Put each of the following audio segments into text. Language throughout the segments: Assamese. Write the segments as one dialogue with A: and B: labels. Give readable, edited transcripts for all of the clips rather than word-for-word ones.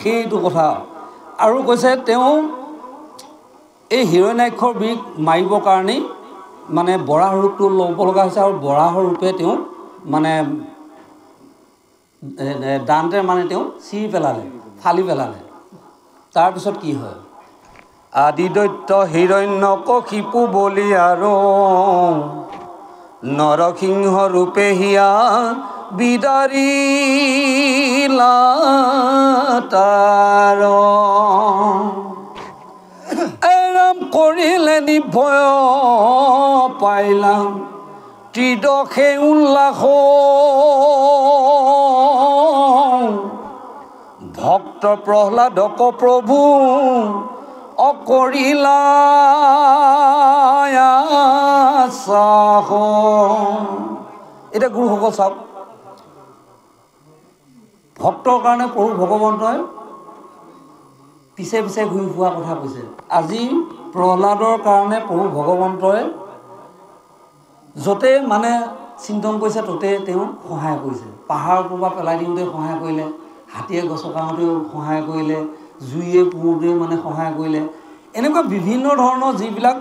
A: সেইটো কথা আৰু কৈছে তেওঁ এই হিৰণ্যাক্ষৰ বিষ মাৰিবৰ কাৰণেই মানে বৰাহ ৰূপটো ল'ব লগা হৈছে আৰু বৰাহৰ ৰূপে তেওঁ মানে দান্তে মানে তেওঁ চিৰি পেলালে ফালি পেলালে তাৰপিছত কি হয় আদি দৈত্য হিৰণ্যকশিপু বলি আৰু নৰসিংহ ৰূপে হিয়া বিদাৰিলা তাৰ এৰাম কৰিলে নিভয় পাইলাম ত্ৰিদশে উল্লাস ভক্ত প্ৰহ্লাদক প্ৰভু অকৰিলা চাহ এতিয়া গুৰুসকল চাওক ভক্তৰ কাৰণে প্ৰভু ভগৱন্তই পিছে পিছে ঘূৰি ফুৰা কথা কৈছে আজি প্ৰহ্লাদৰ কাৰণে প্ৰভু ভগৱন্তই য'তে মানে চিন্তন কৰিছে ত'তে তেওঁ সহায় কৰিছে পাহাৰৰ পৰা পেলাই দিওঁতে সহায় কৰিলে হাতীয়ে গছকাওঁতেও সহায় কৰিলে জুইয়ে পুৰোঁতেও মানে সহায় কৰিলে এনেকুৱা বিভিন্ন ধৰণৰ যিবিলাক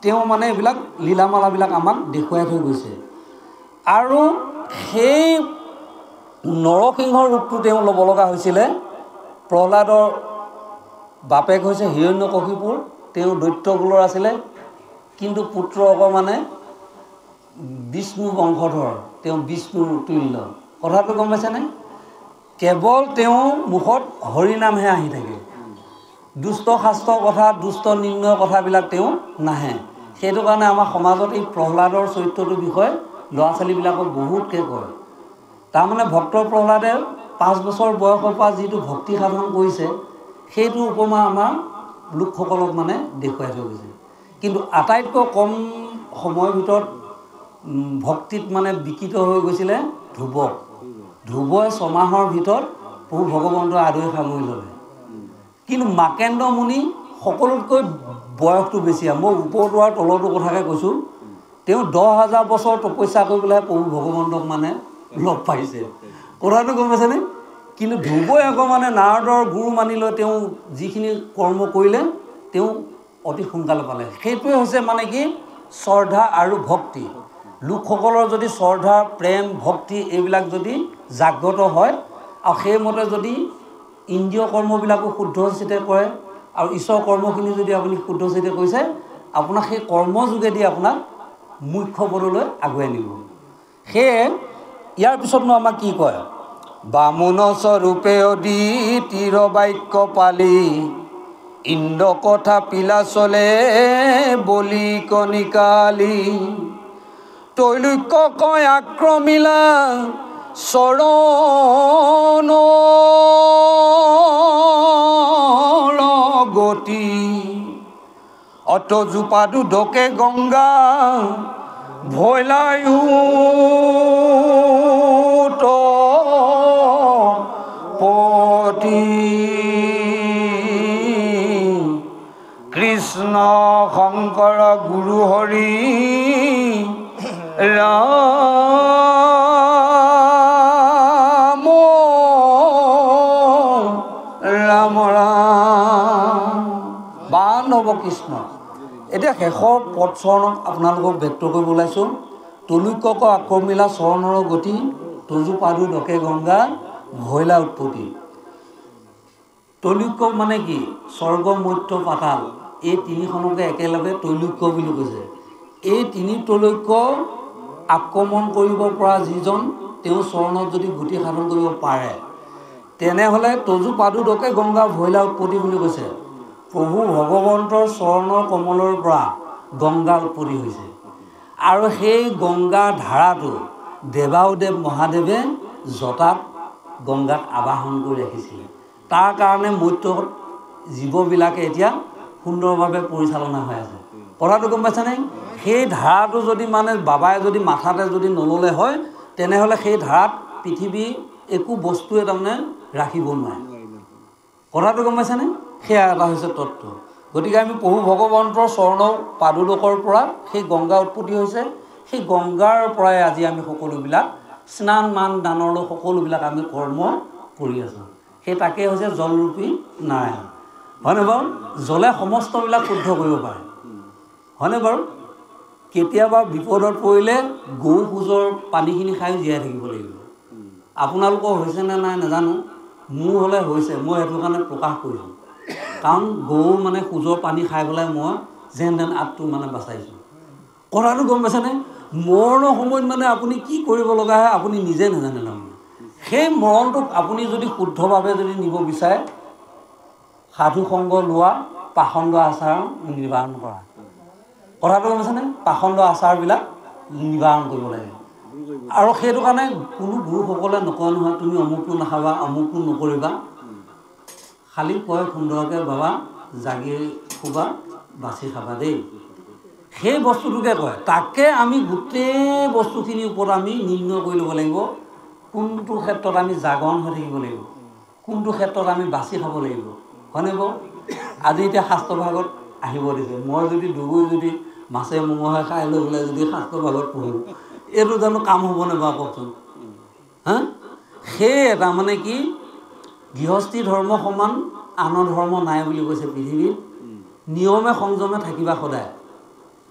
A: তেওঁ মানে এইবিলাক লীলামালাবিলাক আমাক দেখুৱাই থৈ গৈছে আৰু সেই নৰসিংহৰ ৰূপটো তেওঁ ল'ব লগা হৈছিলে প্ৰহ্লাদৰ বাপেক হৈছে হিৰণ্যকশিপুৰ তেওঁ দৈত্যকুলৰ আছিলে কিন্তু পুত্ৰ অকমানে বিষ্ণু বংশধৰ তেওঁ বিষ্ণুৰ তুল্য কথাটো গম পাইছেনে কেৱল তেওঁ মুখত হৰিনামহে আহি থাকে দুষ্ট শাস্ত্ৰৰ কথা দুষ্ট নিৰ্ণয়ৰ কথাবিলাক তেওঁ নাহে সেইটো কাৰণে আমাৰ সমাজত এই প্ৰহ্লাদৰ চৰিত্ৰটোৰ বিষয়ে ল'ৰা ছোৱালীবিলাকক বহুতকৈ কয় তাৰমানে ভক্ত প্ৰহ্লাদে 5 বছৰ বয়সৰ পৰা যিটো ভক্তি সাধন কৰিছে সেইটো উপমা আমাৰ লোকসকলক মানে দেখুৱাই থৈ গৈছে কিন্তু আটাইতকৈ কম সময়ৰ ভিতৰত ভক্তিত মানে বিকৃত হৈ গৈছিলে ধ্ৰুৱই 6 মাহৰ ভিতৰত প্ৰভু ভগৱন্তৰ আদৰি সামৰি ল'লে কিন্তু মাকেন্দ্ৰ মুনি সকলোতকৈ বয়সটো বেছি মই ওপৰতো আৰু তলতো কথাকে কৈছোঁ তেওঁ 10,000 বছৰ তপস্যা কৰি পেলাই প্ৰভু ভগৱন্তক মানে লগ পাইছে কথাটো গম পাইছেনে কিন্তু ধ্ৰুৱই আকৌ মানে নাৰদৰ গুৰু মানি লৈ তেওঁ যিখিনি কৰ্ম কৰিলে তেওঁ অতি সোনকালে পালে সেইটোৱে হৈছে মানে কি শ্ৰদ্ধা আৰু ভক্তি লোকসকলৰ যদি শ্ৰদ্ধা প্ৰেম ভক্তি এইবিলাক যদি জাগ্ৰত হয় আৰু সেইমতে যদি ইন্দ্ৰিয় কৰ্মবিলাকো শুদ্ধচিতে কৰে আৰু ঈশ্বৰ কৰ্মখিনি যদি আপুনি শুদ্ধচিতে কৰিছে আপোনাক সেই কৰ্ম যোগেদি আপোনাক মুখ্য পদলৈ আগুৱাই নিব সেয়ে ইয়াৰ পিছতনো আমাক কি কয় বামুণ স্বৰূপে অদি তীৰ বাক্য পালি ইন্দ্ৰ কথা পিলা চলে বলি কণিকালি তৈলুক্য কয় আক্ৰমিলা চৰণ গতি অতজোপাদু ঢকে গংগা ভৈলায়ু পতি কৃষ্ণ শংকৰ গুৰু হৰি ৰাম ৰাম ৰাম বান্ধৱ কৃষ্ণ এতিয়া শেষৰ পদচৰণক আপোনালোকক ব্যক্ত কৰিব ওলাইছোঁ তলুক্যক আক্ৰমিলা চৰণৰ গতি তজু পাদু ডকে গংগা ভৈলা উৎপত্তি তৈলুক্য মানে কি স্বৰ্গ মৰ্ত্য পাতাল এই তিনিখনকে একেলগে তৈলুক্য বুলি কৈছে এই তিনি তৈলুক্য আক্ৰমণ কৰিব পৰা যিজন তেওঁ চৰণত যদি গতি সাধন কৰিব পাৰে তেনেহ'লে তজু পাদু ডকে গংগা ভৈলা উৎপত্তি বুলি কৈছে প্ৰভু ভগৱন্তৰ চৰণৰ কমলৰ পৰা গংগা উৎপত্তি হৈছে আৰু সেই গংগা ধাৰাটো দেৱাওদেৱ মহাদেৱে জটাত গংগাক আবাহন কৰি ৰাখিছিলে তাৰ কাৰণে মৰ্ত্য জীৱবিলাকে এতিয়া সুন্দৰভাৱে পৰিচালনা হৈ আছে কথাটো গম পাইছেনে সেই ধাৰাটো যদি মানে বাবাই যদি মাথাতে যদি নললে হয় তেনেহ'লে সেই ধাৰাত পৃথিৱী একো বস্তুৱে তাৰমানে ৰাখিব নোৱাৰে কথাটো গম পাইছেনে সেয়া এটা হৈছে তত্ত্ব গতিকে আমি প্ৰভু ভগৱন্তৰ চৰণ পাদুডোখৰ পৰা সেই গংগা উৎপত্তি হৈছে সেই গংগাৰ পৰাই আজি আমি সকলোবিলাক স্নান মান দানলৈ সকলোবিলাক আমি কৰ্ম কৰি আছোঁ সেই তাকেই হৈছে জলৰূপী নাৰায়ণ হয়নে বাৰু জলে সমস্তবিলাক শুদ্ধ কৰিব পাৰে হয়নে বাৰু কেতিয়াবা বিপদত পৰিলে গৰু খোজৰ পানীখিনি খাই জীয়াই থাকিব লাগিব আপোনালোকৰ হৈছে নে নাই নাজানো মোৰ হ'লে হৈছে মই সেইটো কাৰণে প্ৰকাশ কৰিছোঁ কাৰণ গৰু মানে খোজৰ পানী খাই পেলাই মই যেন তেন আত্মটো মানে বাচাইছোঁ কথাটো গম পাইছেনে মৰণৰ সময়ত মানে আপুনি কি কৰিব লগা হয় আপুনি নিজে নাজানে তাৰমানে সেই মৰণটোক আপুনি যদি শুদ্ধভাৱে যদি নিব বিচাৰে সাধু সংগ লোৱা পাখণ্ড আচাৰ নিবাৰণ কৰা কথাটো গম পাইছেনে পাখণ্ড আচাৰবিলাক নিবাৰণ কৰিব লাগে আৰু সেইটো কাৰণে কোনো গুৰুসকলে নকয় নহয় তুমি অমুকটো নাখাবা অমুকটো নকৰিবা খালি কয় সুন্দৰকৈ বাবা জাগি শুবা বাচি খাবা দেই সেই বস্তুটোকে কয় তাকে আমি গোটেই বস্তুখিনিৰ ওপৰত আমি নিৰ্ণয় কৰি ল'ব লাগিব কোনটো ক্ষেত্ৰত আমি জাগৰণ হৈ থাকিব লাগিব কোনটো ক্ষেত্ৰত আমি বাচি খাব লাগিব হয়নে বাৰু আজি এতিয়া শাস্ত্ৰভাগত আহিব দিছে মই যদি দুগুৰি যদি মাছে মঙহে খাই লৈ পেলাই যদি শাস্ত্ৰভাগত পঢ়োঁ এইটো জানো কাম হ'বনে বাৰু কওকচোন হা সেয়ে তাৰমানে কি গৃহস্থী ধৰ্ম সমান আন ধৰ্ম নাই বুলি কৈছে পৃথিৱীত নিয়মে সংযমে থাকিবা সদায়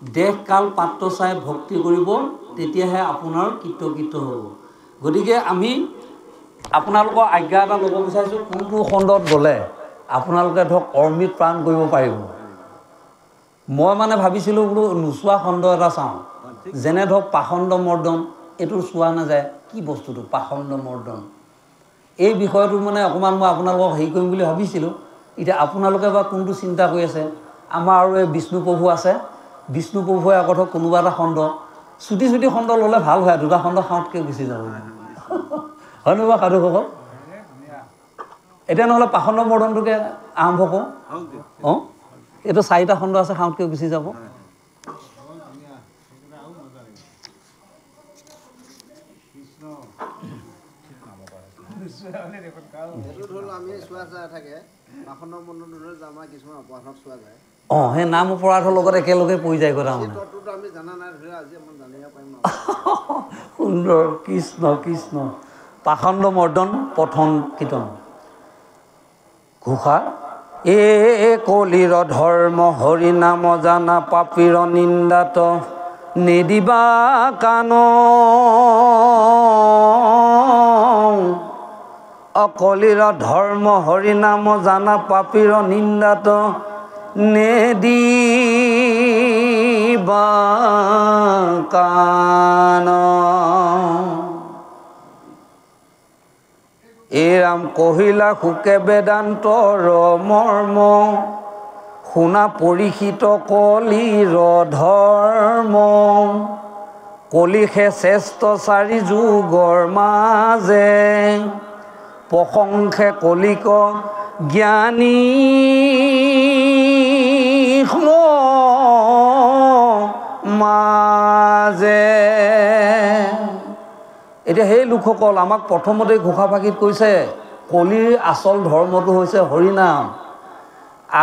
A: দেশ কাল পাত্ৰ চাই ভক্তি কৰিব তেতিয়াহে আপোনাৰ কৃতকৃত হ'ব গতিকে আমি আপোনালোকৰ আজ্ঞা এটা ল'ব বিচাৰিছোঁ কোনটো খণ্ডত গ'লে আপোনালোকে ধৰক অমৃত প্ৰাণ কৰিব পাৰিব মই মানে ভাবিছিলোঁ বোলো নোচোৱা খণ্ড এটা চাওঁ যেনে ধৰক পাখণ্ড মৰ্দন এইটো চোৱা নাযায় কি বস্তুটো পাখণ্ড মৰ্দন এই বিষয়টো মানে অকণমান মই আপোনালোকক হেৰি কৰিম বুলি ভাবিছিলোঁ এতিয়া আপোনালোকে বা কোনটো চিন্তা কৰি আছে আমাৰ আৰু এই বিষ্ণুপ্ৰভু আছে বিষ্ণুপ্ৰভুৱে আকৌ ধৰক কোনোবা এটা খণ্ড চুটি চুটি খণ্ড ল'লে ভাল হয় দুটা খণ্ড খাওঁতকৈ গুচি যাব হয়নে বাৰু সাধুসকল এতিয়া নহ'লে পাখণ্ড মৰ্দনটোকে আৰম্ভ কৰোঁ অঁ এইটো 4টা খণ্ড আছে খাওঁতকৈ গুচি যাব অঁ সেই নাম অপৰাধৰ লগত একেলগে পৰি যায় কথা মানে সুন্দৰ কৃষ্ণ কৃষ্ণ পাখণ্ড মৰ্দন প্ৰথম কীৰ্তন ঘোষা এ কলিৰ ধৰ্ম হৰি নাম জানা পাপীৰ নিন্দাত নিদিবা কাণ অকলিৰ ধৰ্ম হৰি নাম জানা পাপীৰ নিন্দাত নেদিবা কাণ এৰাম কহিলা সুকে বেদান্তৰ মৰ্ম শুনা পৰীক্ষিত কলিৰ ধৰ্ম কলিহে শ্ৰেষ্ঠ 4 যুগৰ মাজে প্ৰশংসে কলিক জ্ঞানী মাজে এতিয়া সেই লোকসকল আমাক প্ৰথমতে ঘোষাভাগিত কৈছে কলিৰ আচল ধৰ্মটো হৈছে হৰিনাম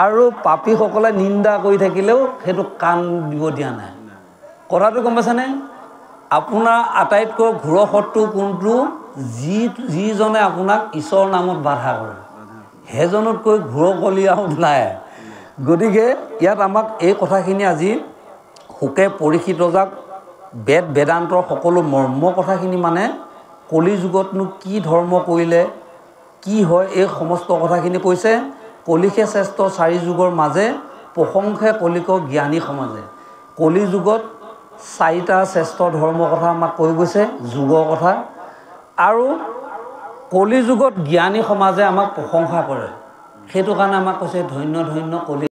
A: আৰু পাপীসকলে নিন্দা কৰি থাকিলেও সেইটো কাণ দিব দিয়া নাই কথাটো গম পাইছেনে আপোনাৰ আটাইতকৈ ঘোৰ শত্ৰু কোনটো যিজনে আপোনাক ঈশ্বৰৰ নামত বাধা কৰে সেইজনতকৈ ঘোৰ কলি আৰু নাই গতিকে ইয়াত আমাক এই কথাখিনি আজি সুকে পৰীক্ষিত যাক বেদ বেদান্তৰ সকলো মৰ্ম কথাখিনি মানে কলি যুগতনো কি ধৰ্ম কৰিলে কি হয় এই সমস্ত কথাখিনি কৈছে কলিহে শ্ৰেষ্ঠ 4 যুগৰ মাজে প্ৰশংসে কলিক জ্ঞানী সমাজে কলি যুগত 4টা শ্ৰেষ্ঠ ধৰ্মৰ কথা আমাক কৈ গৈছে যুগৰ কথা আৰু কলি যুগত জ্ঞানী সমাজে আমাক প্ৰশংসা কৰে সেইটো কাৰণে আমাক কৈছে ধন্য ধন্য কলি